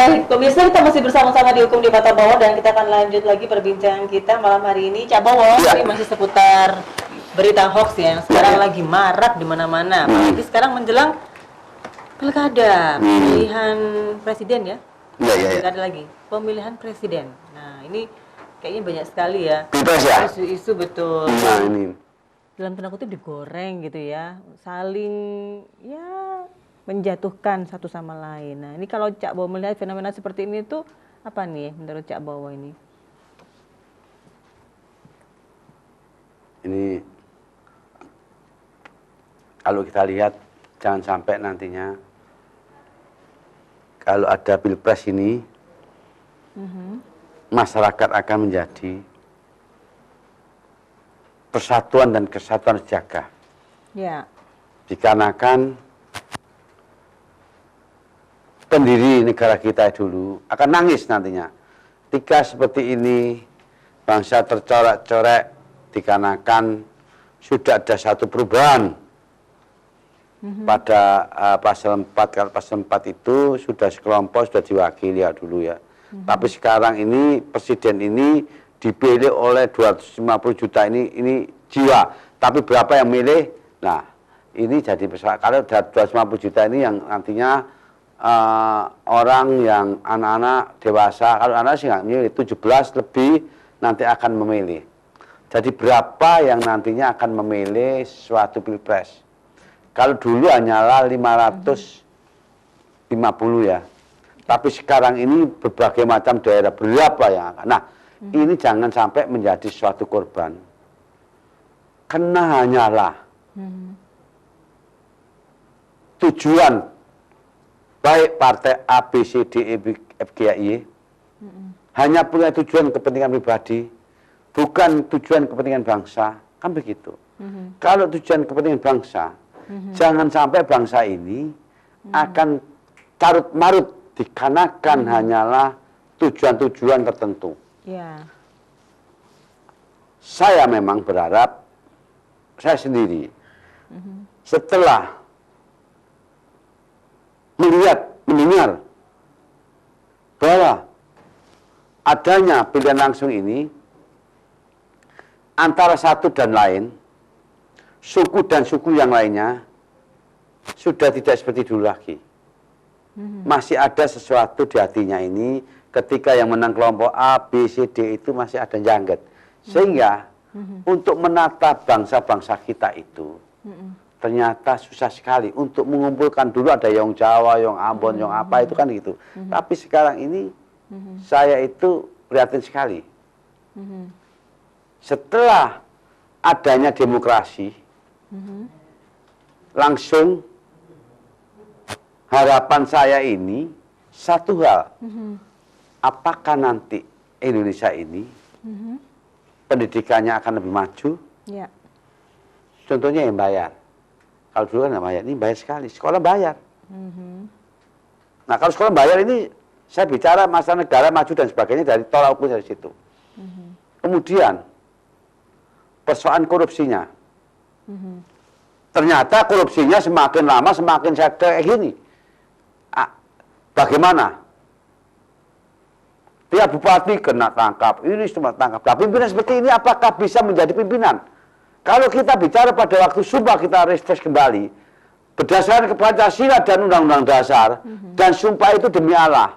Baik, pemirsa, kita masih bersama-sama di Hukum di Mata Bawah dan kita akan lanjut lagi perbincangan kita malam hari ini. Cak Bowo, ini masih seputar berita hoax ya, yang sekarang lagi marak di mana-mana. Apalagi sekarang menjelang pilkada, pemilihan presiden ya. Pilkada lagi, pemilihan presiden. Nah, ini kayaknya banyak sekali ya. Isu-isu betul. Nah, ini. Dalam tanda kutip digoreng gitu ya, saling ya menjatuhkan satu sama lain. Nah, ini kalau Cak Bowo melihat fenomena seperti ini tuh apa nih menurut Cak Bowo ini? Ini kalau kita lihat jangan sampai nantinya kalau ada pilpres ini masyarakat akan menjadi persatuan dan kesatuan dijaga. Ya. Dikarenakan pendiri negara kita dulu akan nangis nantinya. Ketika seperti ini bangsa tercorak-corek dikarenakan sudah ada satu perubahan pada pasal 4. Kalau pasal 4 itu sudah sekelompok sudah diwakili ya dulu ya. Tapi sekarang ini presiden ini dipilih oleh 250 juta ini jiwa. Tapi berapa yang milih? Nah, ini jadi besar. Kalau 250 juta ini yang nantinya orang yang anak-anak dewasa, kalau anak sih nggak milih, 17 lebih nanti akan memilih. Jadi berapa yang nantinya akan memilih suatu pilpres? Kalau dulu hanyalah 550 ya. Tapi sekarang ini berbagai macam daerah berapa yang akan. Nah, ini jangan sampai menjadi suatu korban. Karena hanyalah tujuan baik partai A, B, C, D, E, F, G, Y hanya punya tujuan kepentingan pribadi, bukan tujuan kepentingan bangsa, kan begitu. Kalau tujuan kepentingan bangsa, jangan sampai bangsa ini akan carut-marut dikarenakan hanyalah tujuan-tujuan tertentu. Ya. Saya memang berharap, saya sendiri, setelah melihat, mendengar bahwa adanya pilihan langsung ini antara satu dan lain, suku dan suku yang lainnya sudah tidak seperti dulu lagi. Masih ada sesuatu di hatinya ini ketika yang menang kelompok A, B, C, D itu masih ada jangget. Sehingga untuk menata bangsa-bangsa kita itu ternyata susah sekali untuk mengumpulkan. Dulu ada Yong Jawa, Yong Ambon, Yong apa itu kan gitu. Tapi sekarang ini saya itu prihatin sekali. Setelah adanya demokrasi, langsung harapan saya ini satu hal. Apakah nanti Indonesia ini pendidikannya akan lebih maju? Ya. Contohnya yang bayar. Kalau dulu kan nggak bayar, ini bayar sekali. Sekolah bayar. Nah kalau sekolah bayar ini, saya bicara masalah negara maju dan sebagainya dari tolak ukur dari situ. Kemudian, persoalan korupsinya. Ternyata korupsinya semakin lama semakin kayak gini. Bagaimana? Tiap bupati kena tangkap, ini semua tangkap. Nah, pimpinan seperti ini apakah bisa menjadi pimpinan? Kalau kita bicara pada waktu sumpah kita refresh kembali, berdasarkan ke Pancasila dan Undang-Undang Dasar, dan sumpah itu demi Allah,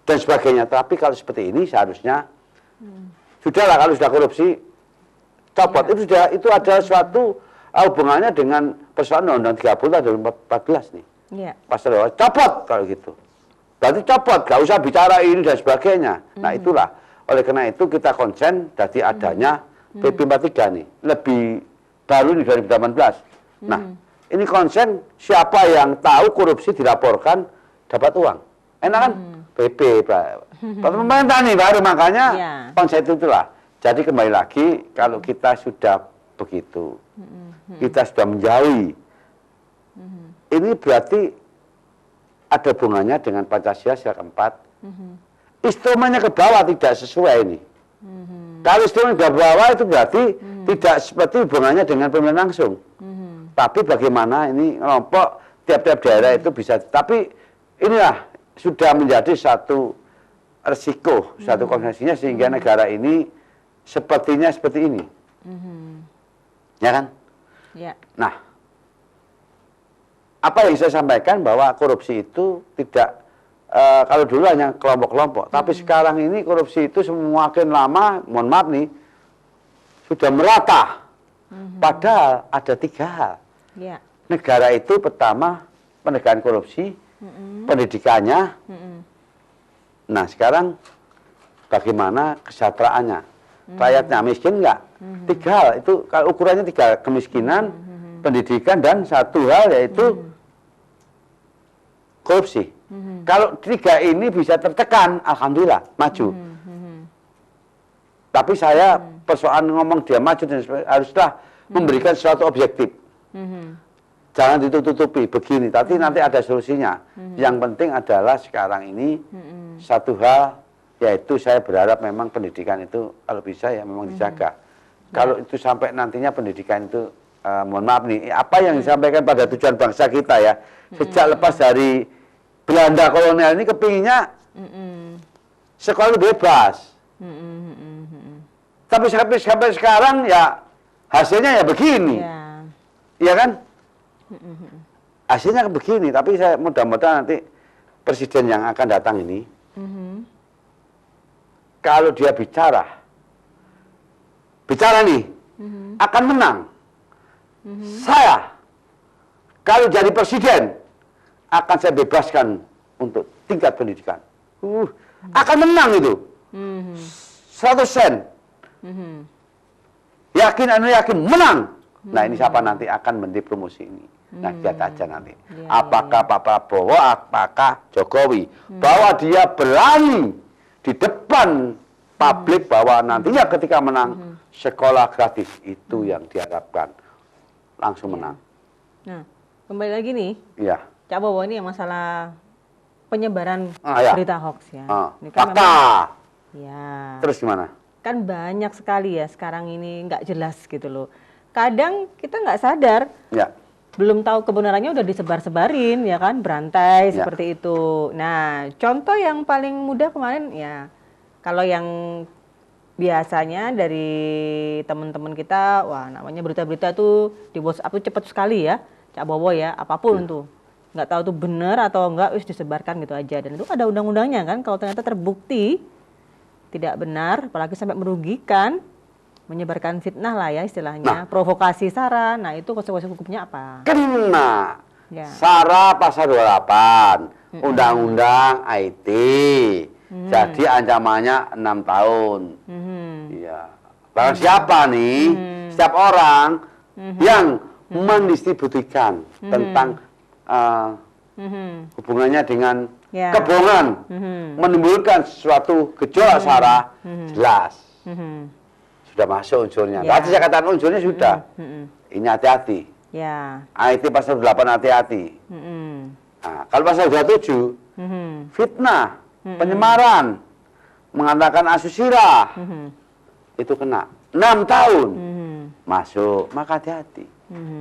dan sebagainya. Tapi kalau seperti ini seharusnya, sudahlah kalau sudah korupsi, copot. Itu ada suatu hubungannya dengan persoalan Undang-Undang 30 atau 14 nih. Pasal copot kalau gitu. Berarti copot, gak usah bicara ini dan sebagainya. Nah itulah, oleh karena itu kita konsen dari adanya PP 43 nih, lebih baru di 2018. Nah, ini konsen siapa yang tahu korupsi dilaporkan dapat uang. Enak kan? PP, pemerintah nih baru, makanya konsen itulah. Jadi kembali lagi, kalau kita sudah begitu, kita sudah menjauhi, ini berarti ada hubungannya dengan Pancasila sila keempat. Instrumennya ke bawah tidak sesuai ini. Kalau instrumen ke bawah itu berarti tidak seperti hubungannya dengan pemilihan langsung. Tapi bagaimana ini kelompok tiap-tiap daerah itu bisa. Tapi inilah sudah menjadi satu resiko, satu konsekuensinya sehingga negara ini sepertinya seperti ini. Ya kan? Ya. Nah, apa yang saya sampaikan bahwa korupsi itu tidak, kalau dulu hanya kelompok-kelompok, tapi sekarang ini korupsi itu semakin lama, mohon maaf nih, sudah merata. Padahal ada 3 hal. Ya. Negara itu pertama penegakan korupsi, pendidikannya. Nah sekarang bagaimana kesejahteraannya? Rakyatnya miskin enggak? 3 hal itu kalau ukurannya 3, kemiskinan, pendidikan, dan 1 hal yaitu korupsi. Kalau 3 ini bisa tertekan, alhamdulillah maju. Tapi saya persoalan ngomong dia maju dan haruslah memberikan sesuatu objektif. Jangan ditutupi begini, tapi nanti ada solusinya. Yang penting adalah sekarang ini 1 hal, yaitu saya berharap memang pendidikan itu kalau bisa ya memang dijaga. Kalau itu sampai nantinya pendidikan itu, mohon maaf nih, apa yang disampaikan pada tujuan bangsa kita ya, sejak lepas dari Belanda kolonial ini kepinginnya sekolah bebas. Tapi sampai sekarang ya hasilnya ya begini. Iya kan? Hasilnya begini, tapi saya mudah-mudahan nanti presiden yang akan datang ini, kalau dia bicara nih, akan menang. Saya, kalau jadi presiden, akan saya bebaskan untuk tingkat pendidikan. Akan menang itu. 100%. Yakin menang. Nah ini siapa nanti akan menteri promosi ini. Nah lihat aja nanti. Apakah Pak Prabowo, apakah Jokowi. Bahwa dia berani di depan publik bahwa nantinya ketika menang sekolah gratis. Itu yang diharapkan. Langsung menang. Nah kembali lagi nih. Iya. Cak Bowo ini yang masalah penyebaran berita hoax ya. Ini kan fakta. Ya. Terus gimana? Kan banyak sekali ya sekarang ini nggak jelas gitu loh. Kadang kita nggak sadar, belum tahu kebenarannya udah disebar-sebarin ya kan, berantai seperti itu. Nah contoh yang paling mudah kemarin ya, kalau yang biasanya dari teman-teman kita, wah namanya berita-berita tuh di WhatsApp tuh cepat sekali ya, Cak Bowo ya, apapun tuh. Nggak tahu tuh benar atau enggak, wis disebarkan gitu aja. Dan itu ada undang-undangnya kan, kalau ternyata terbukti tidak benar, apalagi sampai merugikan, menyebarkan fitnah lah ya istilahnya, provokasi SARA, nah itu konsekuensi hukumnya apa? Kena SARA pasal 28, Undang-Undang IT, jadi ancamannya 6 tahun. Iya. Barang siapa nih, setiap orang yang mendistribusikan tentang hubungannya dengan kebohongan, menimbulkan suatu gejolak SARA, jelas. Sudah masuk unsurnya. Tadi saya katakan unsurnya sudah. Ini hati-hati. IT pasal 8 hati-hati. Nah, kalau pasal 27, fitnah, penyemaran, mengatakan asusila, itu kena 6 tahun. Masuk, maka hati-hati.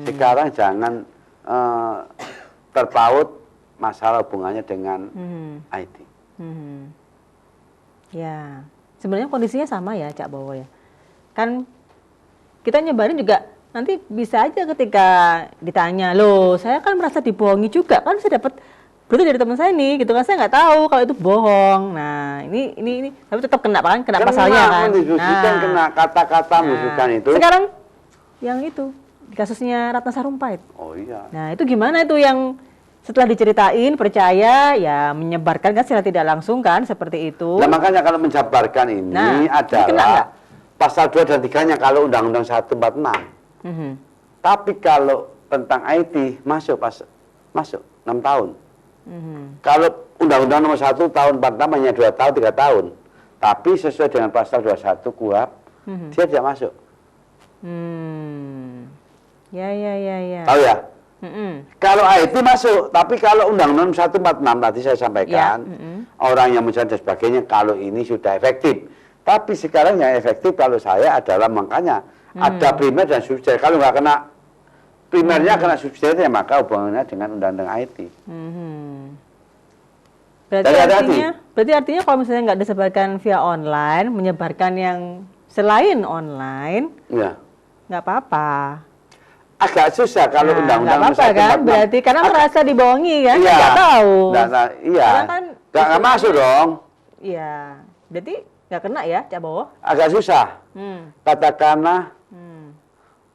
Sekarang jangan terpaut masalah hubungannya dengan IT. Ya, sebenarnya kondisinya sama ya Cak Bowo ya. Kan kita nyebarin juga nanti bisa aja ketika ditanya, loh saya kan merasa dibohongi juga, kan saya dapat berita dari teman saya nih gitu kan, saya nggak tahu kalau itu bohong. Nah ini tapi tetap kena kan, kena pasalnya kan. Nah, kena kata-kata menunjukkan itu. Sekarang yang itu kasusnya Ratna Sarumpait. Oh iya. Nah itu gimana itu yang setelah diceritain percaya ya menyebarkan kan secara tidak langsung kan seperti itu. Nah makanya kalau menjabarkan ini adalah pasal 2 dan 3-nya kalau Undang-Undang 146. Tapi kalau tentang IT masuk 6 tahun. Kalau Undang-Undang nomor 1 tahun 46 hanya 2 tahun 3 tahun. Tapi sesuai dengan pasal 21 KUHP dia tidak masuk. Ya. Tahu ya? Kalau IT masuk, tapi kalau Undang-Undang 146 tadi saya sampaikan, orang yang mencari dan sebagainya, kalau ini sudah efektif. Tapi sekarang yang efektif kalau saya adalah makanya ada primer dan subsidiar. Kalau nggak kena primernya, kena subsidiarnya, maka hubungannya dengan Undang-Undang IT. Berarti artinya kalau misalnya nggak disebarkan via online, menyebarkan yang selain online, Ya. nggak apa-apa. Agak susah kalau undang-undang nggak apa-apa kan? Berarti karena merasa dibohongi kan? Iya. Nggak tahu. Iya. Karena kan Nggak masuk dong. Iya. Berarti nggak kena ya, Cak Bowo? Agak susah. Katakanlah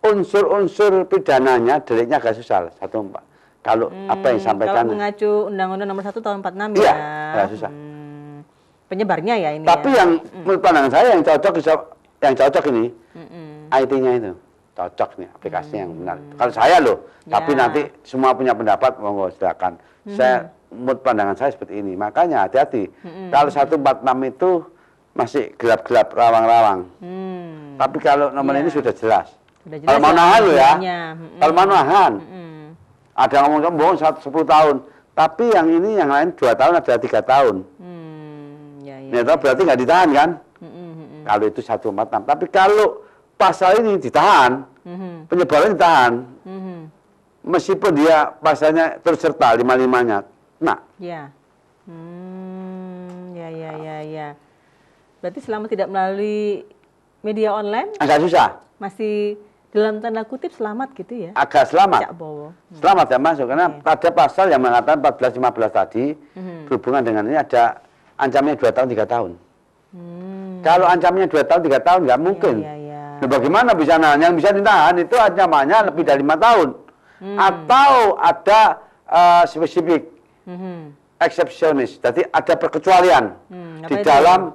unsur-unsur pidananya, deliknya agak susah. Kalau apa yang disampaikan. Kalau mengacu Undang-Undang Nomor 1 Tahun 46 Iya, ya. agak susah. Penyebarnya ya ini. Tapi ya. yang menurut pandangan saya yang cocok ini, IT-nya itu cocok nih aplikasinya yang benar. Kalau saya loh, tapi nanti semua punya pendapat, monggo silakan. Saya menurut pandangan saya seperti ini. Makanya hati-hati. Kalau 146 itu masih gelap-gelap, rawang-rawang. Tapi kalau nomor ini sudah jelas. Kalau mau nahan loh ya. Kalau mau nahan. Ada yang ngomong 10 tahun. Tapi yang ini yang lain 2 tahun, ada 3 tahun. Ya, berarti nggak ditahan kan? Kalau itu 146. Tapi kalau pasal ini ditahan, penyebaran ditahan. Meskipun dia pasalnya terus serta 55-nya. Nah. Ya. Ya. Berarti selama tidak melalui media online? Agak susah. Masih dalam tanda kutip selamat gitu ya? Agak selamat. Cak Bowo. Selamat ya masuk. Karena ada pasal yang mengatakan 14-15 tadi, berhubungan dengan ini ada ancamnya 2 tahun, 3 tahun. Kalau ancamnya 2 tahun, 3 tahun, nggak mungkin. Nah, bagaimana bisa nahan? Yang bisa ditahan itu ancamannya lebih dari 5 tahun. Atau ada spesifik, eksepsionis. Jadi ada perkecualian di dalam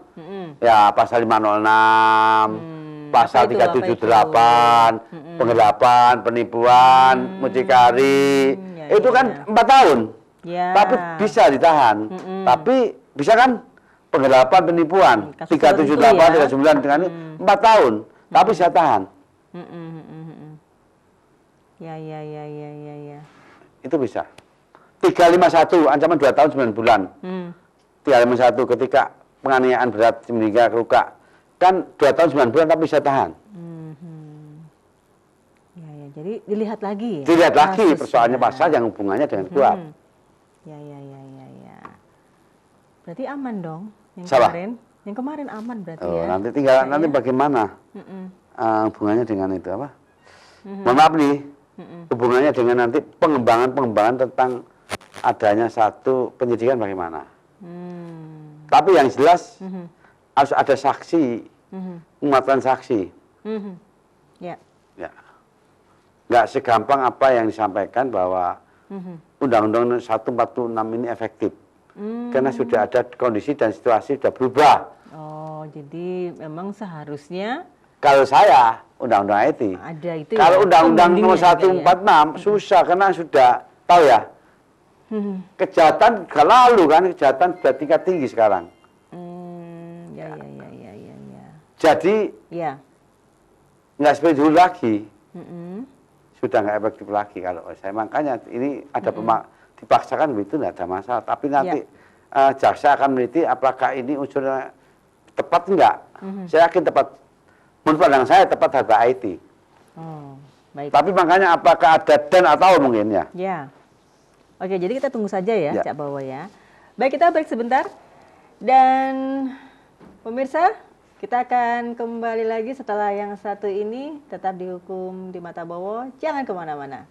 ya pasal 506, pasal 378, penggelapan, penipuan, mucikari. Itu kan 4 tahun. Tapi bisa ditahan. Tapi bisa kan penggelapan, penipuan, 378, 39 dengan 4 tahun. Tapi saya tahan. Ya. Itu bisa. 351, ancaman 2 tahun 9 bulan. 351 ketika penganiayaan berat sehingga luka. Kan 2 tahun 9 bulan tapi bisa tahan. Ya. Jadi dilihat lagi ya? Dilihat lagi persoalannya pasal yang hubungannya dengan kuap. Ya. Berarti aman dong yang Salah. kemarin? Yang kemarin aman berarti ya? Nanti tinggal nanti bagaimana hubungannya dengan itu apa? Mohon maaf nih, hubungannya dengan nanti pengembangan tentang adanya satu penyidikan bagaimana. Tapi yang jelas harus ada saksi, penguatan saksi. Ya. Nggak segampang apa yang disampaikan bahwa Undang-Undang 146 ini efektif. Karena sudah ada kondisi dan situasi sudah berubah. Oh, jadi memang seharusnya kalau saya Undang-Undang IT. Ada itu. Kalau ya, Undang-Undang Nomor 146 susah karena sudah tahu ya. Kejahatan lalu kan kejahatan sudah tingkat tinggi sekarang. Ya. Jadi nggak seperti dulu lagi. Sudah nggak efektif lagi kalau saya. Makanya ini ada dipaksakan begitu nggak ada masalah. Tapi nanti jaksa akan meneliti apakah ini unsurnya tepat enggak. Saya yakin tepat. Menurut pandangan saya tepat data IT. Baik. Tapi makanya apakah ada dan atau mungkin ya. Ya. Oke, jadi kita tunggu saja ya, Cak Bowo ya. Baik, kita break sebentar. Dan pemirsa, kita akan kembali lagi setelah yang satu ini. Tetap dihukum di Mata Bowo. Jangan kemana-mana.